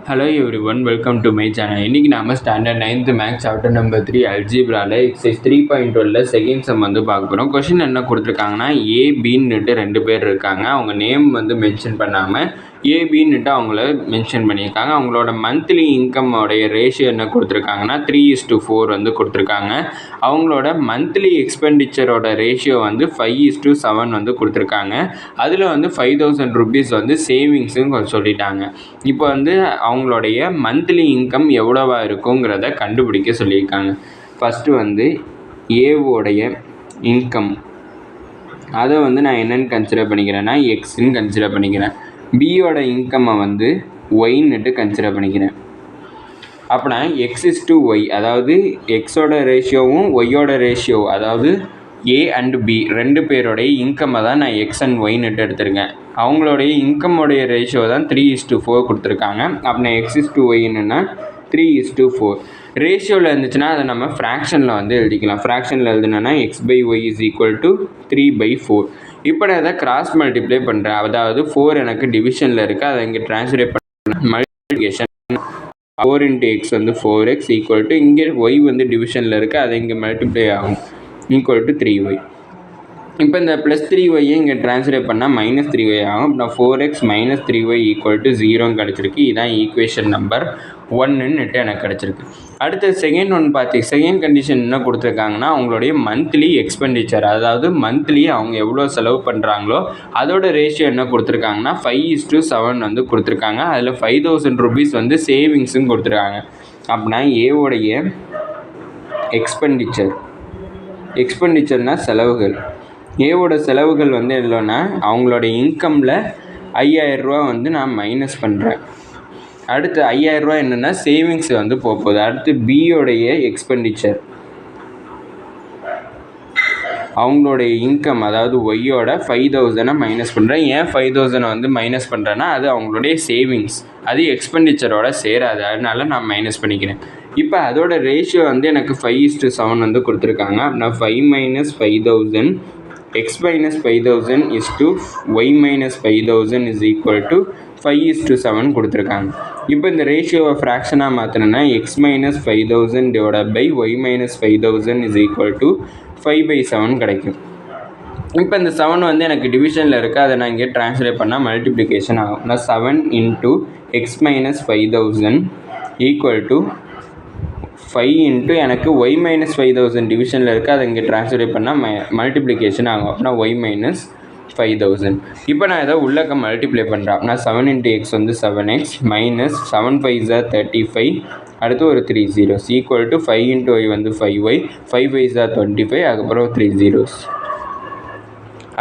Hello everyone, welcome to my channel. இன்னைக்கு நாம standard 9th maths chapter number 3 அல்ஜிப்ரால exercise 3.12ல செகண்ட் சம் வந்து பார்க்க போகிறோம். கொஸ்டின் என்ன கொடுத்துருக்காங்கன்னா ஏபின்னுட்டு ரெண்டு பேர் இருக்காங்க. அவங்க நேம் வந்து மென்ஷன் பண்ணாமல் ஏபின்னுட்டு அவங்கள மென்ஷன் பண்ணியிருக்காங்க. அவங்களோட மந்த்லி இன்கம்மோடைய ரேஷியோ என்ன கொடுத்துருக்காங்கன்னா 3:4 வந்து கொடுத்துருக்காங்க. அவங்களோட மந்த்லி எக்ஸ்பெண்டிச்சரோட ரேஷியோ வந்து 5:7 வந்து கொடுத்துருக்காங்க. அதில் வந்து 5,000 rupees வந்து சேவிங்ஸுன்னு சொல்லிட்டாங்க. இப்போ வந்து அவங்களுடைய மந்த்லி இன்கம் எவ்வளவா இருக்குங்கிறத கண்டுபிடிக்க சொல்லியிருக்காங்க. ஃபஸ்ட்டு வந்து ஏவோடைய இன்கம் அதை வந்து நான் என்னென்னு கன்சிடர் பண்ணிக்கிறேன்னா எக்ஸ்ன்னு கன்சிடர் பண்ணிக்கிறேன். பியோட இன்கம்மை வந்து ஒய்ன்னுட்டு கன்சிடர் பண்ணிக்கிறேன். அப்படின்னா X:Y, அதாவது எக்ஸோட ரேஷியோவும் ஒய்யோட ரேஷியோ, அதாவது ஏ அண்ட் பி ரெண்டு பேரோடைய இன்கம்மை தான் நான் எக்ஸ் அண்ட் ஒய்ன்னுட்டு எடுத்திருக்கேன். அவங்களுடைய இன்கம்மோடைய ரேஷியோ தான் 3:4 கொடுத்துருக்காங்க. அப்படின்னா X:Y என்னென்னா 3:4. ரேஷியோவில் இருந்துச்சுன்னா அதை நம்ம ஃப்ராக்ஷனில் வந்து எழுதிக்கலாம். ஃப்ராக்ஷனில் எழுதுனா x/y = 3/4. இப்போ நான் அதை கிராஸ் மல்டிப்ளை பண்ணுறேன். அதாவது 4 எனக்கு டிவிஷனில் இருக்குது, அதை இங்கே ட்ரான்ஸ்லேட் பண்ண மல்டிப்ளிகேஷன் 4 × x வந்து 4x = இங்கே y வந்து டிவிஷனில் இருக்குது, அதை இங்கே மல்டிப்ளை ஆகும் = 3y. இப்போ இந்த +3y இங்கே ட்ரான்ஸ்லேட் பண்ணால் -3y ஆகும். அப்படின்னா 4x - 3y = 0 கிடச்சிருக்கு. இதுதான் ஈக்குவேஷன் நம்பர் 1ன்னுட்டு எனக்கு கிடச்சிருக்கு. அடுத்து செகண்ட் கண்டிஷன் என்ன கொடுத்துருக்காங்கன்னா அவங்களுடைய மந்த்லி எக்ஸ்பெண்டிச்சர், அதாவது மந்த்லி அவங்க எவ்வளோ செலவு பண்ணுறாங்களோ அதோட ரேஷியோ என்ன கொடுத்துருக்காங்கன்னா 5:7 வந்து கொடுத்துருக்காங்க. அதில் 5,000 rupees வந்து சேவிங்ஸும் கொடுத்துருக்காங்க. அப்படின்னா ஏவோடைய எக்ஸ்பெண்டிச்சர்னால் செலவுகள். ஏவோட செலவுகள் வந்து இல்லைன்னா அவங்களோட இன்கமில் 5,000 ரூபா வந்து நான் மைனஸ் பண்ணுறேன். அடுத்து 5,000 ரூபா என்னென்னா சேவிங்ஸ் வந்து போகுது. அடுத்து பியோடைய எக்ஸ்பெண்டிச்சர், அவங்களுடைய இன்கம் அதாவது ஒய்யோட 5,000 மைனஸ் பண்ணுறேன். ஏன் 5,000 வந்து மைனஸ் பண்ணுறேன்னா அது அவங்களுடைய சேவிங்ஸ், அது எக்ஸ்பெண்டிச்சரோட சேராது, அதனால நான் மைனஸ் பண்ணிக்கிறேன். இப்போ அதோட ரேஷியோ வந்து எனக்கு 5:7 வந்து கொடுத்துருக்காங்க. அப்படின்னா 5 - 5,000 x - 5,000 y - 5,000 = 5:7 கொடுத்துருக்காங்க. இப்போ இந்த ரேஷியோவை ஃப்ராக்ஷனாக மாற்றினேன்னா x - 5,000 / y - 5,000 = 5/7 கிடைக்கும். இப்போ இந்த 7 வந்து எனக்கு டிவிஷனில் இருக்குது, அதை நான் இங்கே ட்ரான்ஸ்லேட் பண்ணால் மல்டிப்ளிகேஷன் ஆகும். நான் 7 × x - 5,000 = 5 × எனக்கு y - 5,000 டிவிஷனில் இருக்குது, அதை இங்கே ட்ரான்ஸ்லேட் பண்ணால் மல்டிப்ளிகேஷன் ஆகும். அப்படின்னா y - 5,000. இப்போ நான் இதை உள்ளக்க மல்டிப்ளை பண்ணுறேன். அப்படின்னா 7 × x வந்து 7x -7 × 5 = 35, அடுத்து ஒரு 3 zeros = 5 × y வந்து 5y 5 × 5 = 25, அதுக்கப்புறம் 3 zeros.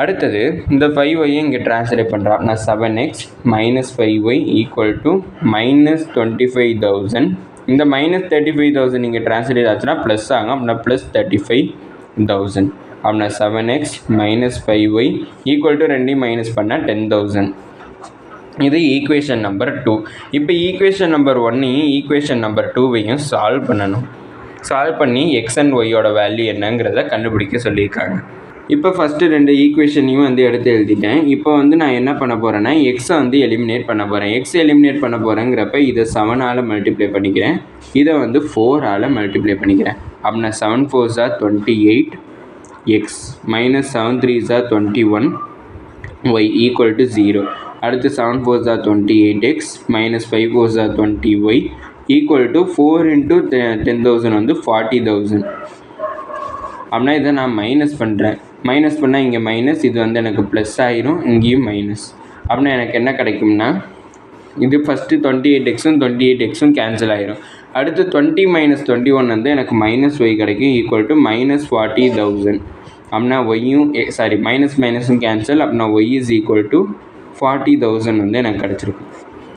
அடுத்தது இந்த 5y இங்கே ட்ரான்ஸ்லேட் பண்ணுறோம். நான் 7x - 5y = -25,000. இந்த -35,000 இங்கே ட்ரான்ஸ்லேட் ஆச்சுன்னா ப்ளஸ் ஆகும். அப்படின்னா +35,000. அப்படின்னா 7x - 5y = ரெண்டையும் மைனஸ் பண்ணால் 10,000. இது ஈக்குவேஷன் நம்பர் 2. இப்போ ஈக்குவேஷன் நம்பர் 1ஐயும் ஈக்குவேஷன் நம்பர் 2வையும் சால்வ் பண்ணணும். சால்வ் பண்ணி எக்ஸ் அண்ட் ஒய்யோட வேல்யூ என்னங்கிறத கண்டுபிடிக்க சொல்லியிருக்காங்க. இப்போ ஃபஸ்ட்டு 2 ஈக்குவேஷனையும் வந்து எடுத்து எழுதிட்டேன். இப்போ வந்து நான் என்ன பண்ண போகிறேன்னா எக்ஸை வந்து எலிமினேட் பண்ண போகிறேன். எக்ஸ் எலிமினேட் பண்ண போகிறேங்கிறப்ப இதை 7ஆல் மல்டிப்ளை பண்ணிக்கிறேன், இதை வந்து 4ஆல் மல்டிப்ளை பண்ணிக்கிறேன். அப்படின்னா 7 × 4 = 28, x - 7 × 3 = 21, y = 0. அடுத்து 7 × 4 = 28x - 5 × 4 = 20y = 4 × 10,000 வந்து 40,000. அப்படின்னா இதை நான் மைனஸ் பண்ணுறேன். மைனஸ் பண்ணால் இங்கே மைனஸ், இது வந்து எனக்கு ப்ளஸ் ஆகிரும், இங்கேயும் மைனஸ். அப்படின்னா எனக்கு என்ன கிடைக்கும்னா இது ஃபஸ்ட்டு 28xம் 28xம் கேன்சல் ஆகிரும். அடுத்து 20 - 21 வந்து எனக்கு -y கிடைக்கும் = -40,000. அப்படின்னா ஒய்யும் மைனஸும் கேன்சல். அப்படின்னா y = 40,000 வந்து எனக்கு கிடச்சிருக்கு.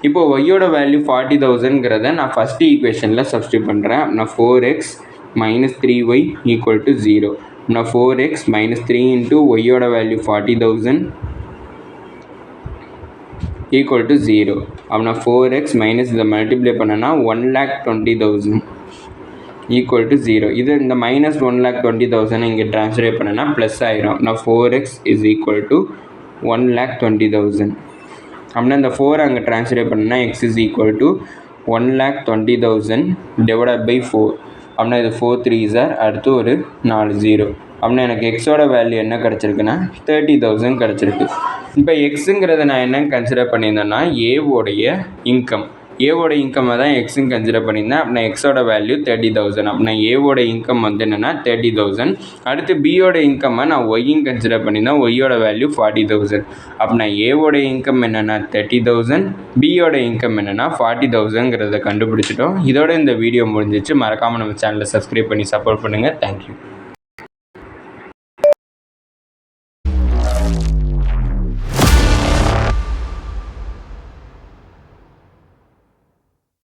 இப்போ ஒய்யோட வேல்யூ 40,000ங்கிறத நான் ஃபஸ்ட்டு ஈக்குவேஷனில் சப்ஸ்டியூட் பண்ணுறேன். அப்படின்னா 4x - 3y = 0. அப்படின்னா 4x - 3 × ஒய்யோட வேல்யூ 40,000 = 0. அப்படின்னா 4x - இதை மல்டிப்ளை பண்ணனா 1,20,000 = 0. இது இந்த -1,20,000 இங்கே ட்ரான்ஸ்லேட் பண்ணனா ப்ளஸ் ஆயிரும். அப்படின்னா 4x = 1,20,000. அப்படின்னா இந்த 4 அங்கே ட்ரான்ஸ்லேட் பண்ணால் x = 1,20,000 டிவைடட் பை 4 அப்படின்னா இது 4 3s அடுத்து ஒரு 4 0 அப்படின்னா எனக்கு எக்ஸோட வேல்யூ என்ன கிடச்சிருக்குன்னா 30,000 கிடச்சிருக்கு. இப்போ எக்ஸுங்கிறத நான் என்ன கன்சிடர் பண்ணியிருந்தேன்னா ஏவோடைய இன்கம் தான் எக்ஸுன்னு கன்சிடர் பண்ணியிருந்தேன். அப்படின்னா எக்ஸோட வேல்யூ 30,000 அப்படின்னா ஏவோட இன்கம் வந்து என்னென்னா 30,000. அடுத்து பியோட இன்கம்மை நான் ஒய்யும் கன்சிடர் பண்ணியிருந்தேன். ஒய்யோட வேல்யூ 40,000 அப்படின்னா ஏவோட இன்கம் என்னென்னா 30,000, பியோட இன்கம் என்னென்னா 40,000ங்கிறத கண்டுபிடிச்சிட்டோம். இதோட இந்த வீடியோ முடிஞ்சிச்சு. மறக்காமல் நம்ம சேனலை சப்ஸ்கிரைப் பண்ணி சப்போர்ட் பண்ணுங்கள். தேங்க்யூ.